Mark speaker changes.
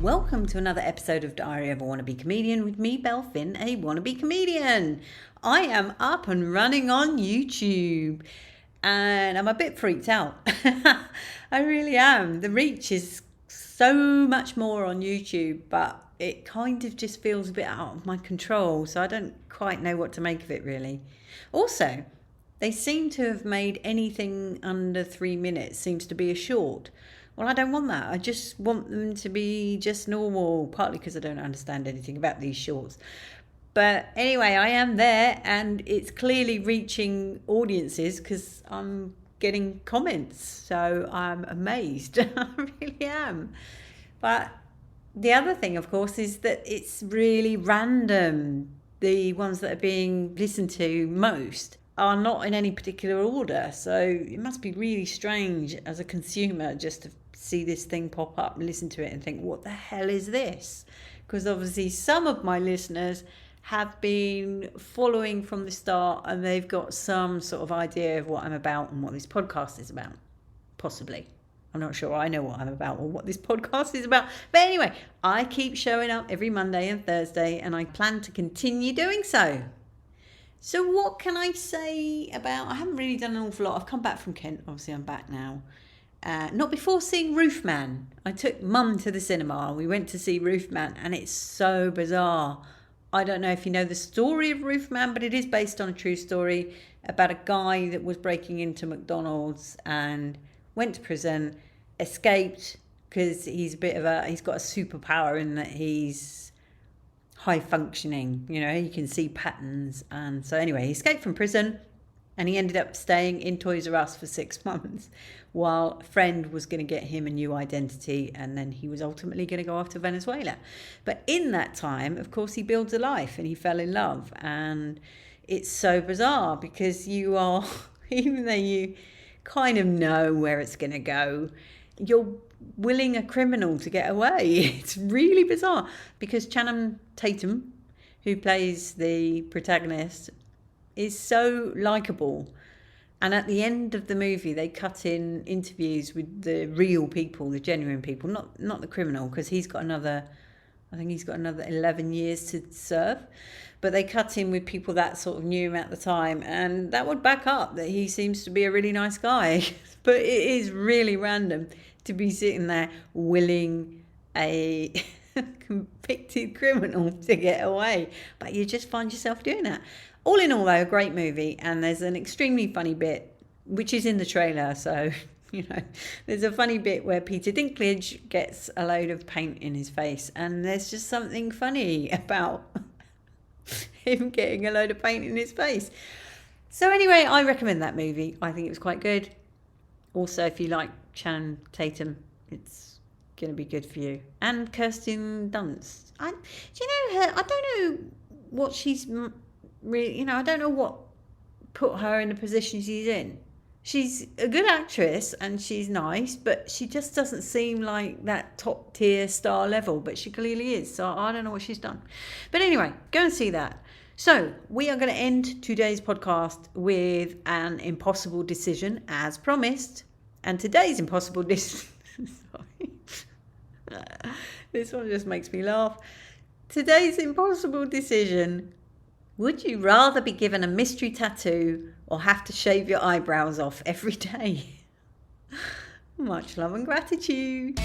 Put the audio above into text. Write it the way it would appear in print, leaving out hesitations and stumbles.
Speaker 1: Welcome to another episode of Diary of a Wannabe Comedian with me, Belle, a wannabe comedian. I am up and running on YouTube and I'm a bit freaked out. I really am. The reach is so much more on YouTube, but it kind of just feels a bit out of my control, so I don't quite know what to make of it really. Also, they seem to have made anything under 3 minutes seems to be a short. Well, I don't want that. I just want them to be just normal, partly because I don't understand anything about these shorts. But anyway, I am there and it's clearly reaching audiences because I'm getting comments. So I'm amazed. I really am. But the other thing, of course, is that it's really random. The ones that are being listened to most are not in any particular order. So it must be really strange as a consumer just to see this thing pop up and listen to it and think, what the hell is this? Because obviously some of my listeners have been following from the start and they've got some sort of idea of what I'm about and what this podcast is about. Possibly. I'm not sure I know what I'm about or what this podcast is about. But anyway, I keep showing up every Monday and Thursday and I plan to continue doing so. So what can I say about... I haven't really done an awful lot. I've come back from Kent. Obviously, I'm back now. Not before seeing Roofman. I took Mum to the cinema. We went to see Roofman and it's so bizarre. I don't know if you know the story of Roofman, but it is based on a true story about a guy that was breaking into McDonald's and went to prison, escaped because he's got a superpower in that he's high functioning. You know, he can see patterns. And so anyway, he escaped from prison. And he ended up staying in Toys R Us for 6 months while a friend was going to get him a new identity. And then he was ultimately going to go off to Venezuela. But in that time, of course, he builds a life and he fell in love. And it's so bizarre because you are, even though you kind of know where it's going to go, you're willing a criminal to get away. It's really bizarre because Channing Tatum, who plays the protagonist, is so likable. And at the end of the movie they cut in interviews with the real people, the genuine people, not the criminal, because he's got another 11 years to serve, but they cut in with people that sort of knew him at the time, and that would back up that he seems to be a really nice guy. But it is really random to be sitting there willing a convicted criminal to get away, but you just find yourself doing that. All in all, though, a great movie, and there's an extremely funny bit, which is in the trailer, so, you know, there's a funny bit where Peter Dinklage gets a load of paint in his face, and there's just something funny about him getting a load of paint in his face. So anyway, I recommend that movie. I think it was quite good. Also, if you like Channing Tatum, it's going to be good for you. And Kirsten Dunst. Do you know her? I don't know what she's... really, you know, I don't know what put her in the position she's in. She's a good actress and she's nice, but she just doesn't seem like that top tier star level, but she clearly is. So I don't know what she's done. But anyway, go and see that. So we are going to end today's podcast with an impossible decision as promised. And today's impossible decision... Sorry. This one just makes me laugh. Today's impossible decision... Would you rather be given a mystery tattoo or have to shave your eyebrows off every day? Much love and gratitude.